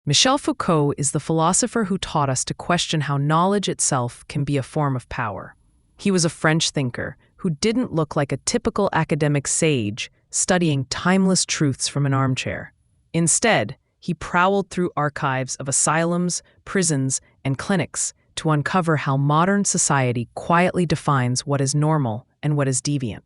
Michel Foucault is the philosopher who taught us to question how knowledge itself can be a form of power. He was a French thinker who didn't look like a typical academic sage studying timeless truths from an armchair. Instead, he prowled through archives of asylums, prisons, and clinics to uncover how modern society quietly defines what is normal and what is deviant.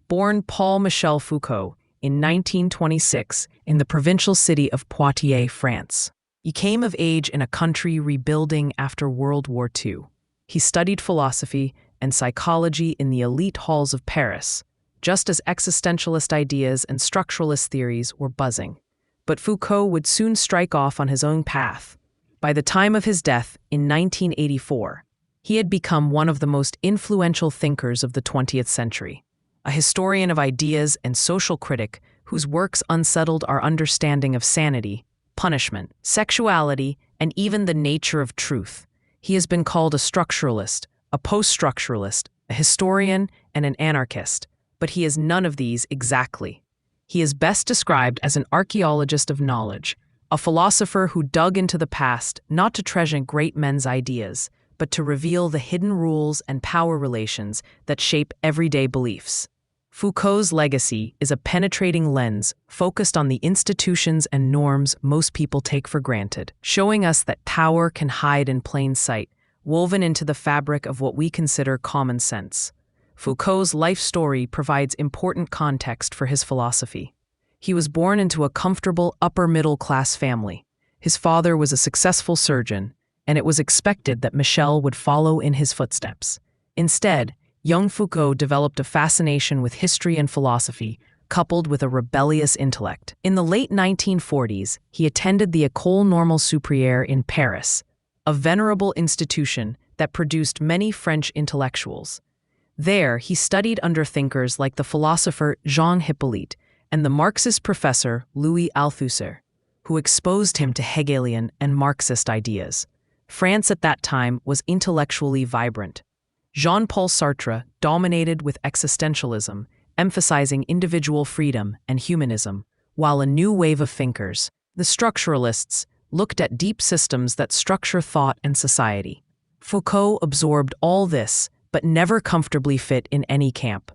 Born Paul-Michel Foucault in 1926 in the provincial city of Poitiers, France, he came of age in a country rebuilding after World War II. He studied philosophy and psychology in the elite halls of Paris, just as existentialist ideas and structuralist theories were buzzing. But Foucault would soon strike off on his own path. By the time of his death in 1984, he had become one of the most influential thinkers of the 20th century, a historian of ideas and social critic whose works unsettled our understanding of sanity, punishment, sexuality, and even the nature of truth. He has been called a structuralist, a post-structuralist, a historian, and an anarchist, but he is none of these exactly. He is best described as an archaeologist of knowledge, a philosopher who dug into the past not to treasure great men's ideas, but to reveal the hidden rules and power relations that shape everyday beliefs. Foucault's legacy is a penetrating lens focused on the institutions and norms most people take for granted, showing us that power can hide in plain sight, woven into the fabric of what we consider common sense. Foucault's life story provides important context for his philosophy. He was born into a comfortable upper-middle-class family. His father was a successful surgeon, and it was expected that Michel would follow in his footsteps. Instead, young Foucault developed a fascination with history and philosophy, coupled with a rebellious intellect. In the late 1940s, he attended the École Normale Supérieure in Paris, a venerable institution that produced many French intellectuals. There, he studied under thinkers like the philosopher Jean Hippolyte and the Marxist professor Louis Althusser, who exposed him to Hegelian and Marxist ideas. France at that time was intellectually vibrant. Jean-Paul Sartre dominated with existentialism, emphasizing individual freedom and humanism, while a new wave of thinkers, the structuralists, looked at deep systems that structure thought and society. Foucault absorbed all this, but never comfortably fit in any camp.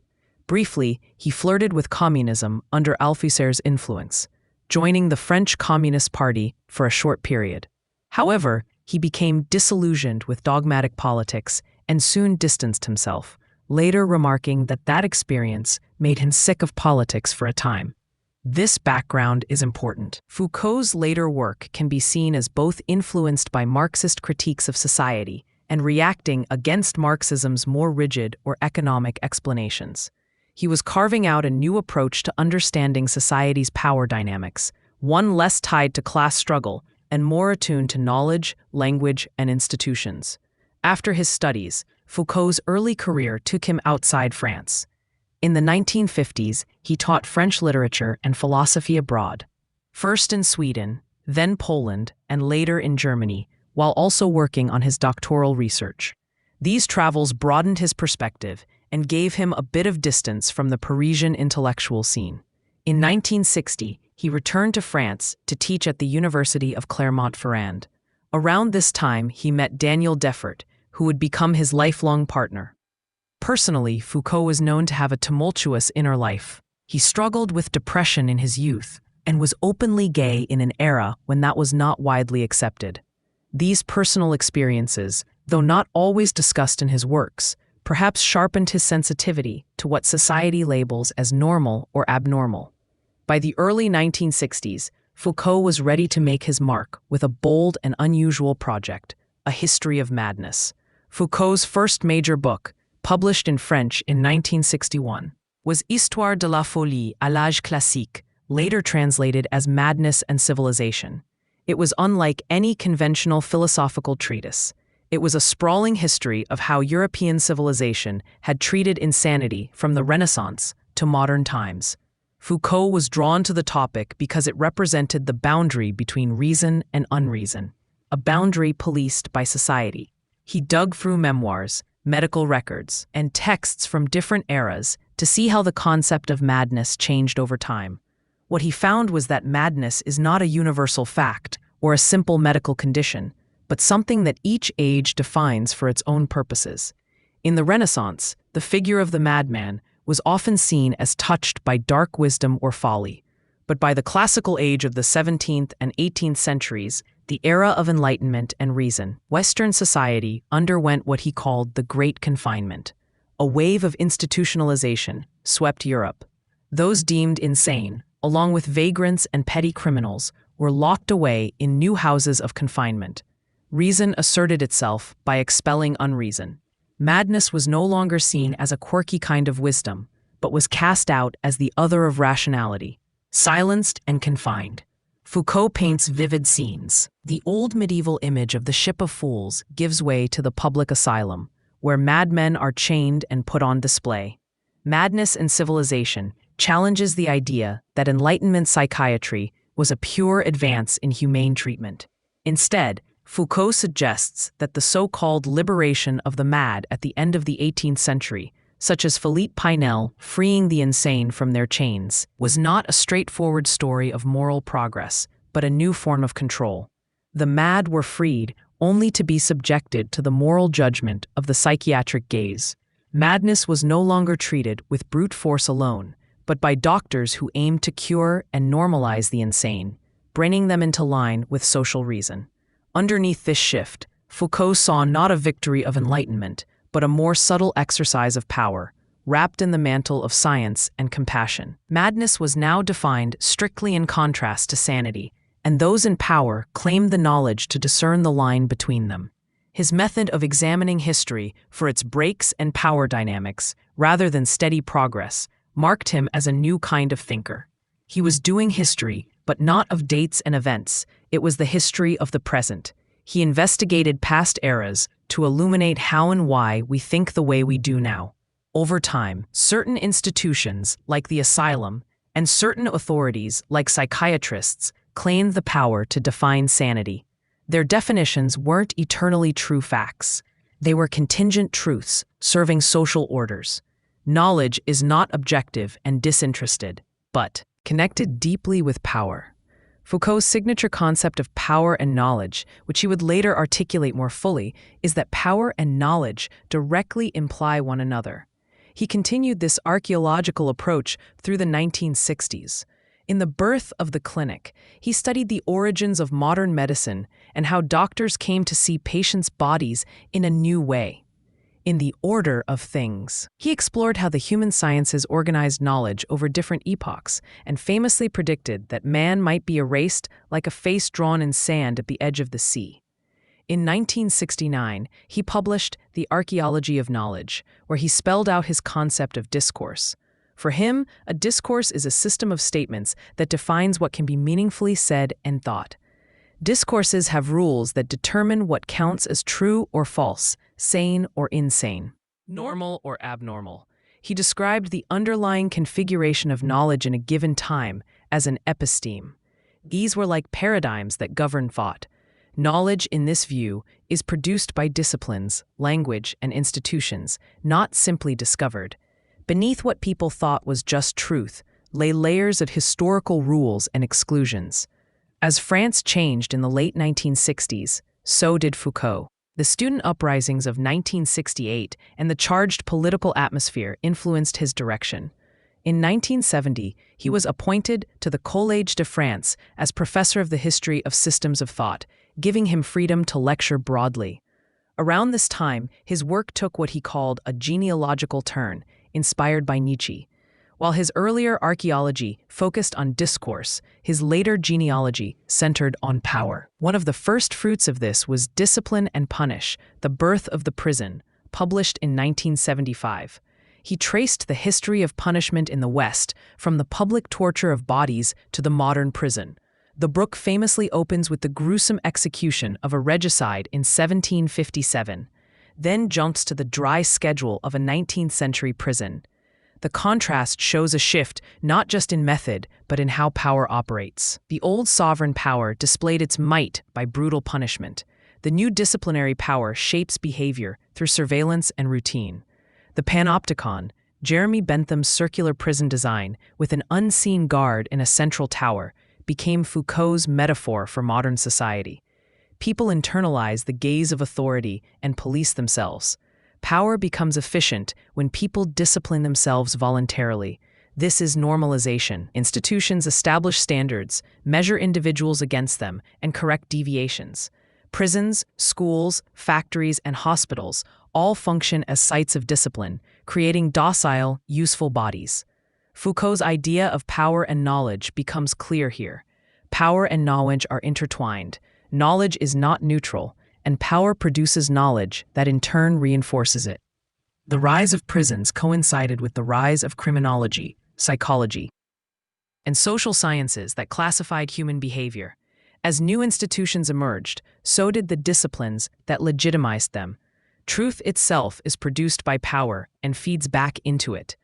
Briefly, he flirted with communism under Althusser's influence, joining the French Communist Party for a short period. However, he became disillusioned with dogmatic politics and soon distanced himself, later remarking that experience made him sick of politics for a time. This background is important. Foucault's later work can be seen as both influenced by Marxist critiques of society and reacting against Marxism's more rigid or economic explanations. He was carving out a new approach to understanding society's power dynamics, one less tied to class struggle and more attuned to knowledge, language, and institutions. After his studies, Foucault's early career took him outside France. In the 1950s, he taught French literature and philosophy abroad, first in Sweden, then Poland, and later in Germany, while also working on his doctoral research. These travels broadened his perspective and gave him a bit of distance from the Parisian intellectual scene. In 1960, he returned to France to teach at the University of Clermont-Ferrand. Around this time, he met Daniel Defert, who would become his lifelong partner. Personally, Foucault was known to have a tumultuous inner life. He struggled with depression in his youth and was openly gay in an era when that was not widely accepted. These personal experiences, though not always discussed in his works, perhaps sharpened his sensitivity to what society labels as normal or abnormal. By the early 1960s, Foucault was ready to make his mark with a bold and unusual project, A History of Madness. Foucault's first major book, published in French in 1961, was Histoire de la folie à l'âge classique, later translated as Madness and Civilization. It was unlike any conventional philosophical treatise. It was a sprawling history of how European civilization had treated insanity from the Renaissance to modern times. Foucault was drawn to the topic because it represented the boundary between reason and unreason, a boundary policed by society. He dug through memoirs, medical records, and texts from different eras to see how the concept of madness changed over time. What he found was that madness is not a universal fact, or a simple medical condition, but something that each age defines for its own purposes. In the Renaissance, the figure of the madman was often seen as touched by dark wisdom or folly. But by the classical age of the 17th and 18th centuries, the era of enlightenment and reason, Western society underwent what he called the Great Confinement. A wave of institutionalization swept Europe. Those deemed insane, along with vagrants and petty criminals, were locked away in new houses of confinement. Reason asserted itself by expelling unreason. Madness was no longer seen as a quirky kind of wisdom, but was cast out as the other of rationality, silenced and confined. Foucault paints vivid scenes. The old medieval image of the ship of fools gives way to the public asylum, where madmen are chained and put on display. Madness in Civilization challenges the idea that Enlightenment psychiatry was a pure advance in humane treatment. Instead, Foucault suggests that the so-called liberation of the mad at the end of the 18th century, such as Philippe Pinel freeing the insane from their chains, was not a straightforward story of moral progress, but a new form of control. The mad were freed only to be subjected to the moral judgment of the psychiatric gaze. Madness was no longer treated with brute force alone, but by doctors who aimed to cure and normalize the insane, bringing them into line with social reason. Underneath this shift, Foucault saw not a victory of enlightenment, but a more subtle exercise of power, wrapped in the mantle of science and compassion. Madness was now defined strictly in contrast to sanity, and those in power claimed the knowledge to discern the line between them. His method of examining history for its breaks and power dynamics, rather than steady progress, marked him as a new kind of thinker. He was doing history, but not of dates and events. It was the history of the present. He investigated past eras to illuminate how and why we think the way we do now. Over time, certain institutions, like the asylum, and certain authorities, like psychiatrists, claimed the power to define sanity. Their definitions weren't eternally true facts. They were contingent truths, serving social orders. Knowledge is not objective and disinterested, but connected deeply with power. Foucault's signature concept of power and knowledge, which he would later articulate more fully, is that power and knowledge directly imply one another. He continued this archaeological approach through the 1960s. In The Birth of the Clinic, he studied the origins of modern medicine and how doctors came to see patients' bodies in a new way. In The Order of Things, he explored how the human sciences organized knowledge over different epochs and famously predicted that man might be erased like a face drawn in sand at the edge of the sea. In 1969, he published The Archaeology of Knowledge, where he spelled out his concept of discourse. For him, a discourse is a system of statements that defines what can be meaningfully said and thought. Discourses have rules that determine what counts as true or false, sane or insane, normal or abnormal. He described the underlying configuration of knowledge in a given time as an episteme. These were like paradigms that govern thought. Knowledge, in this view, is produced by disciplines, language, and institutions, not simply discovered. Beneath what people thought was just truth lay layers of historical rules and exclusions. As France changed in the late 1960s, so did Foucault. The student uprisings of 1968 and the charged political atmosphere influenced his direction. In 1970, he was appointed to the Collège de France as professor of the history of systems of thought, giving him freedom to lecture broadly. Around this time, his work took what he called a genealogical turn, inspired by Nietzsche. While his earlier archaeology focused on discourse, his later genealogy centered on power. One of the first fruits of this was Discipline and Punish, The Birth of the Prison, published in 1975. He traced the history of punishment in the West, from the public torture of bodies to the modern prison. The book famously opens with the gruesome execution of a regicide in 1757, then jumps to the dry schedule of a 19th century prison. The contrast shows a shift not just in method, but in how power operates. The old sovereign power displayed its might by brutal punishment. The new disciplinary power shapes behavior through surveillance and routine. The panopticon, Jeremy Bentham's circular prison design with an unseen guard in a central tower, became Foucault's metaphor for modern society. People internalize the gaze of authority and police themselves. Power becomes efficient when people discipline themselves voluntarily. This is normalization. Institutions establish standards, measure individuals against them, and correct deviations. Prisons, schools, factories, and hospitals all function as sites of discipline, creating docile, useful bodies. Foucault's idea of power and knowledge becomes clear here. Power and knowledge are intertwined. Knowledge is not neutral, and power produces knowledge that in turn reinforces it. The rise of prisons coincided with the rise of criminology, psychology, and social sciences that classified human behavior. As new institutions emerged, so did the disciplines that legitimized them. Truth itself is produced by power and feeds back into it.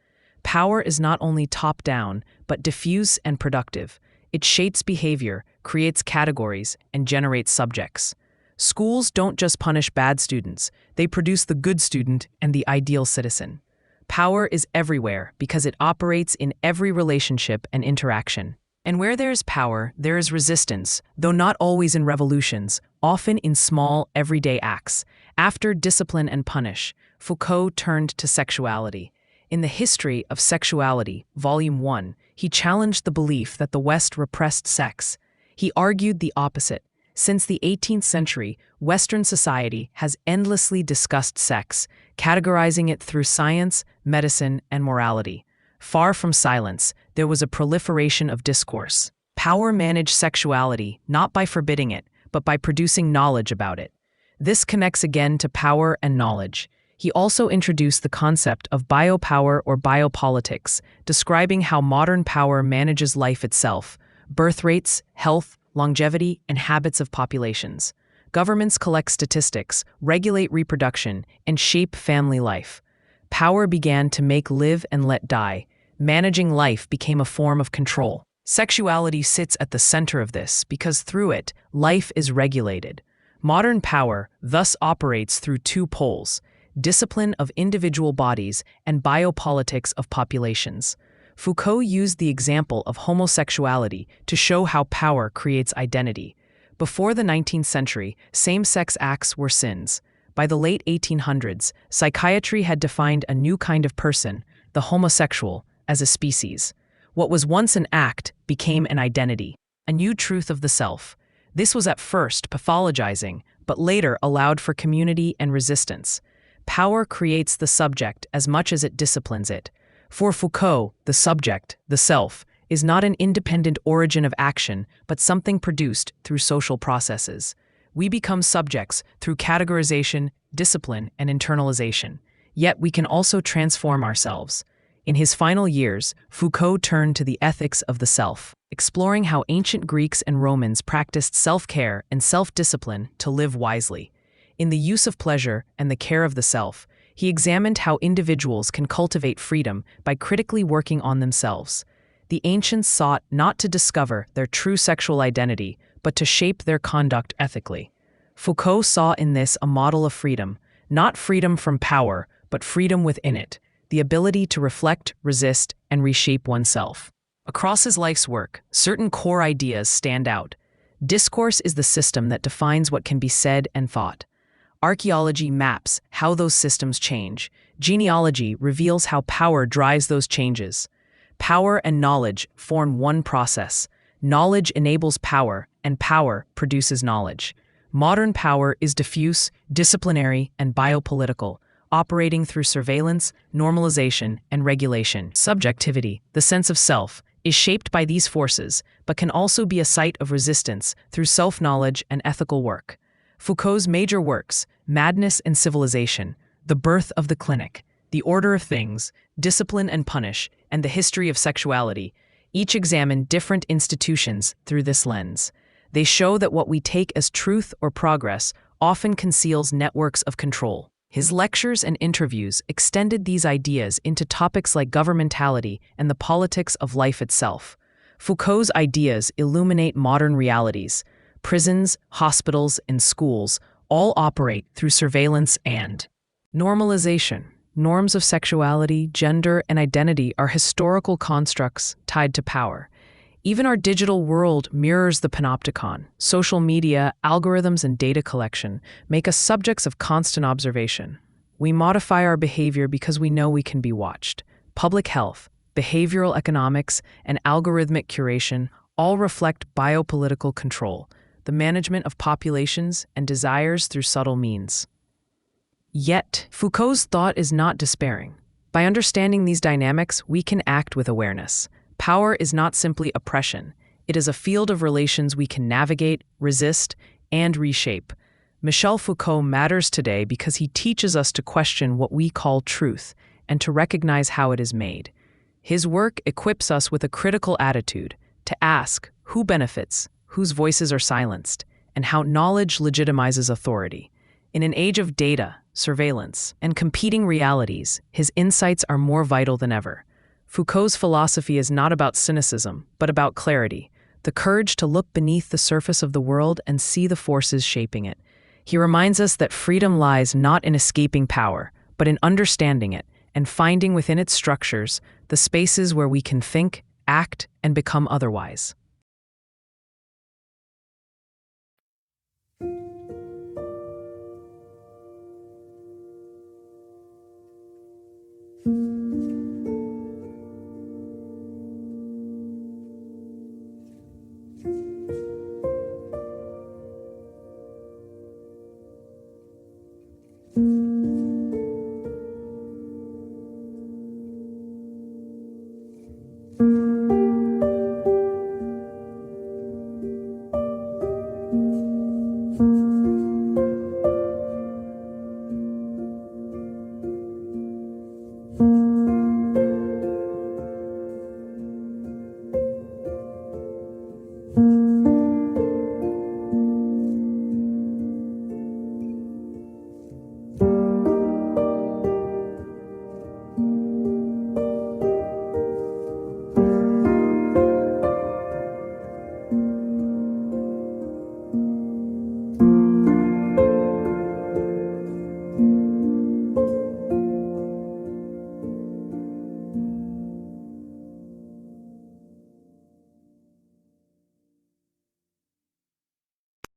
Power is not only top-down, but diffuse and productive. It shapes behavior, creates categories, and generates subjects. Schools don't just punish bad students, they produce the good student and the ideal citizen. Power is everywhere because it operates in every relationship and interaction. And where there is power, there is resistance, though not always in revolutions, often in small, everyday acts. After Discipline and Punish, Foucault turned to sexuality. In The History of Sexuality, Volume 1, he challenged the belief that the West repressed sex. He argued the opposite. Since the 18th century, Western society has endlessly discussed sex, categorizing it through science, medicine, and morality. Far from silence, there was a proliferation of discourse. Power managed sexuality not by forbidding it, but by producing knowledge about it. This connects again to power and knowledge. He also introduced the concept of biopower or biopolitics, describing how modern power manages life itself, birth rates, health, longevity, and habits of populations. Governments collect statistics, regulate reproduction, and shape family life. Power began to make live and let die. Managing life became a form of control. Sexuality sits at the center of this because through it, life is regulated. Modern power thus operates through two poles: discipline of individual bodies and biopolitics of populations. Foucault used the example of homosexuality to show how power creates identity. Before the 19th century, same-sex acts were sins. By the late 1800s, psychiatry had defined a new kind of person, the homosexual, as a species. What was once an act became an identity, a new truth of the self. This was at first pathologizing, but later allowed for community and resistance. Power creates the subject as much as it disciplines it. For Foucault, the subject, the self, is not an independent origin of action, but something produced through social processes. We become subjects through categorization, discipline, and internalization. Yet we can also transform ourselves. In his final years, Foucault turned to the ethics of the self, exploring how ancient Greeks and Romans practiced self-care and self-discipline to live wisely. In The Use of Pleasure and the Care of the Self, he examined how individuals can cultivate freedom by critically working on themselves. The ancients sought not to discover their true sexual identity, but to shape their conduct ethically. Foucault saw in this a model of freedom, not freedom from power, but freedom within it, the ability to reflect, resist, and reshape oneself. Across his life's work, certain core ideas stand out. Discourse is the system that defines what can be said and thought. Archaeology maps how those systems change. Genealogy reveals how power drives those changes. Power and knowledge form one process. Knowledge enables power, and power produces knowledge. Modern power is diffuse, disciplinary, and biopolitical, operating through surveillance, normalization, and regulation. Subjectivity, the sense of self, is shaped by these forces, but can also be a site of resistance through self-knowledge and ethical work. Foucault's major works, Madness and Civilization, The Birth of the Clinic, The Order of Things, Discipline and Punish, and The History of Sexuality, each examine different institutions through this lens. They show that what we take as truth or progress often conceals networks of control. His lectures and interviews extended these ideas into topics like governmentality and the politics of life itself. Foucault's ideas illuminate modern realities. Prisons, hospitals, and schools all operate through surveillance and normalization. Norms of sexuality, gender, and identity are historical constructs tied to power. Even our digital world mirrors the panopticon. Social media, algorithms, and data collection make us subjects of constant observation. We modify our behavior because we know we can be watched. Public health, behavioral economics, and algorithmic curation all reflect biopolitical control, the management of populations and desires through subtle means. Yet, Foucault's thought is not despairing. By understanding these dynamics, we can act with awareness. Power is not simply oppression. It is a field of relations we can navigate, resist, and reshape. Michel Foucault matters today because he teaches us to question what we call truth and to recognize how it is made. His work equips us with a critical attitude to ask who benefits, whose voices are silenced, and how knowledge legitimizes authority. In an age of data, surveillance, and competing realities, his insights are more vital than ever. Foucault's philosophy is not about cynicism, but about clarity, the courage to look beneath the surface of the world and see the forces shaping it. He reminds us that freedom lies not in escaping power, but in understanding it and finding within its structures the spaces where we can think, act, and become otherwise.